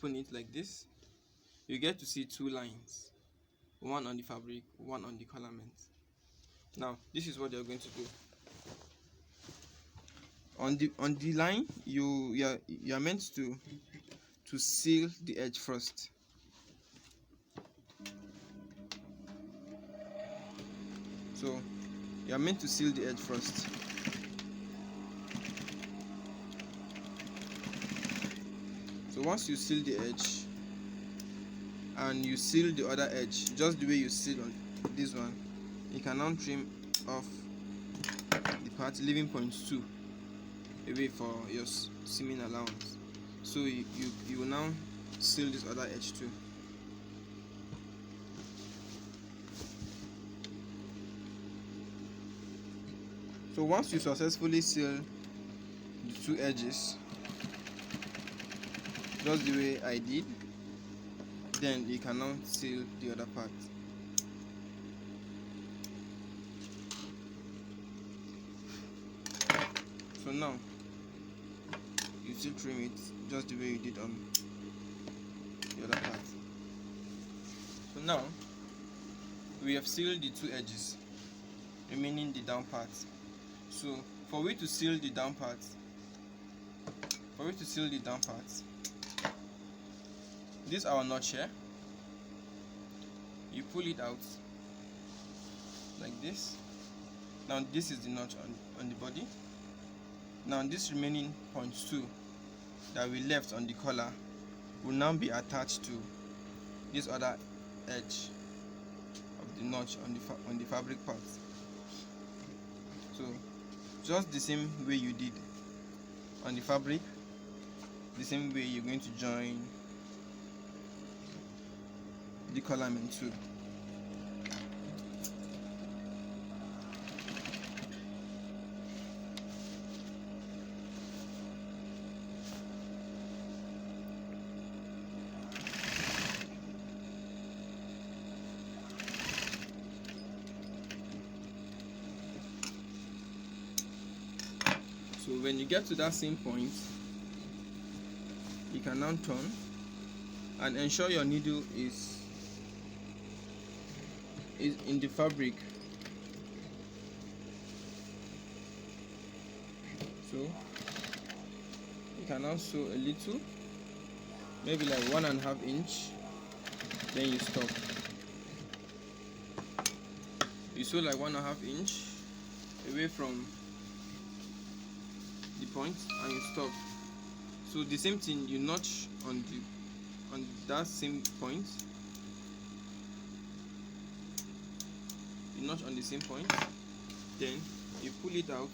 open it like this, you get to see two lines, one on the fabric, one on the colorment. Now this is what you're going to do. On the line, you are meant to seal the edge first. So you are meant to seal the edge first. So once you seal the edge and you seal the other edge just the way you seal on this one, you can now trim off the part, leaving 0.2 away for your seaming allowance. So you will now seal this other edge too. So once you successfully seal the two edges just the way I did, then you can now seal the other part. So now you still trim it just the way you did on the other part. So now we have sealed the two edges, remaining the down part. So for we to seal the down part, this our notch here, you pull it out like this. Now this is the notch on the body. Now this remaining 0.2 that we left on the collar will now be attached to this other edge of the notch on the fabric part. So just the same way you did on the fabric, the same way you're going to join the collarment too. So when you get to that same point, you can now turn and ensure your needle is in the fabric. So you can now sew a little, maybe like 1.5 inch, then you stop. You sew like 1.5 inch away from the point and you stop. So the same thing, you notch on that same point, you notch on the same point, then you pull it out.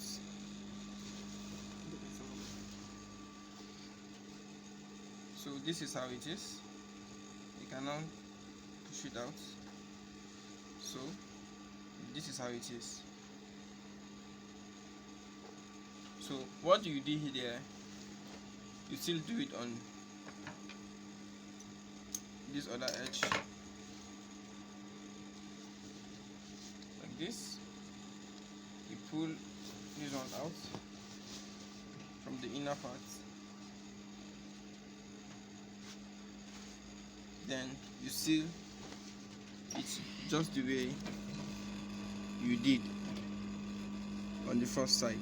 So this is how it is. You can now push it out. So this is how it is. So what you do here, you still do it on this other edge like this. You pull this one out from the inner part, then you seal it just the way you did on the first side.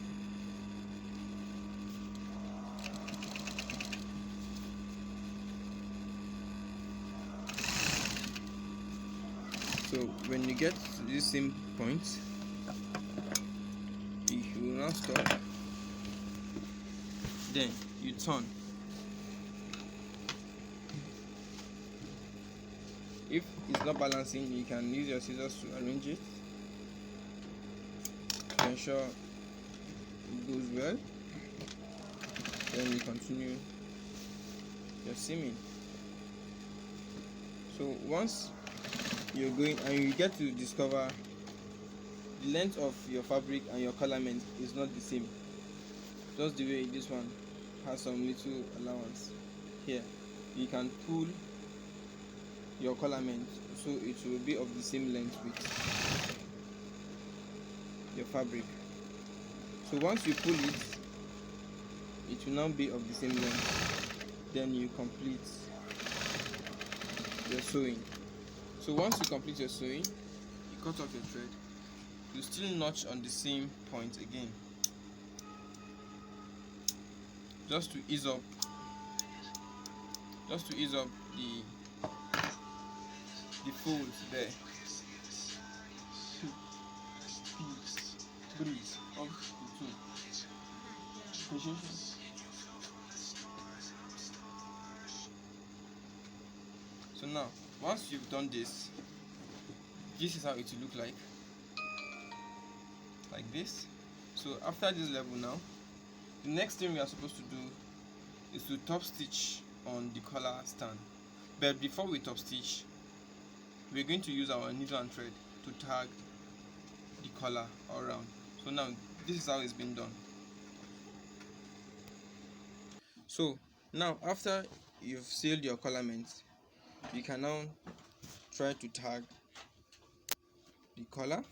So when you get to this same point, you will now stop, then you turn. If it's not balancing, you can use your scissors to arrange it to ensure it goes well. Then you continue your seaming. So once you're going and you get to discover the length of your fabric and your colorment is not the same, just the way this one has some little allowance here, you can pull your colorment so it will be of the same length with your fabric. So once you pull it, it will now be of the same length. Then you complete sewing. So once you complete your sewing, you cut off your thread. You still notch on the same point again, just to ease up the folds there. Breeze up the two. So now, once you've done this is how it will look like this. So after this level now, the next thing we are supposed to do is to top stitch on the collar stand. But before we top stitch, we're going to use our needle and thread to tag the collar all around. So now this is how it's been done. So now after you've sealed your collarment, you can now try to tag the collar.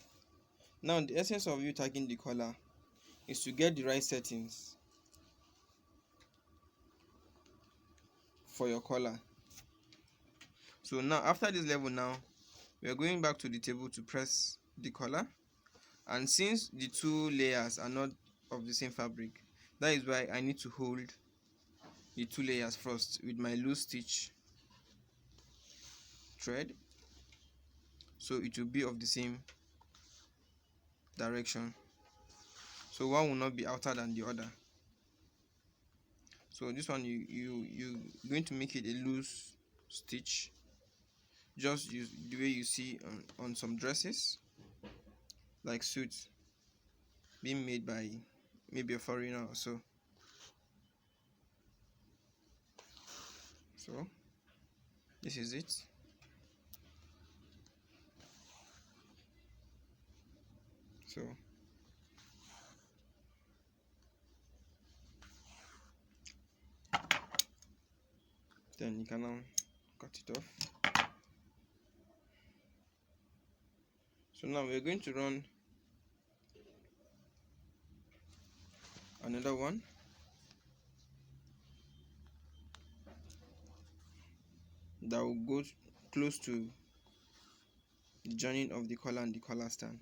Now the essence of you tagging the collar is to get the right settings for your collar. So now after this level, now we are going back to the table to press the collar, and since the two layers are not of the same fabric, that is why I need to hold the two layers first with my loose stitch thread, so it will be of the same direction, so one will not be outer than the other. So this one, you're going to make it a loose stitch, just use the way you see on some dresses, like suits being made by maybe a foreigner or so. So this is it. So then you can now cut it off. So now we're going to run another one. That will go close to the joining of the collar and the collar stand.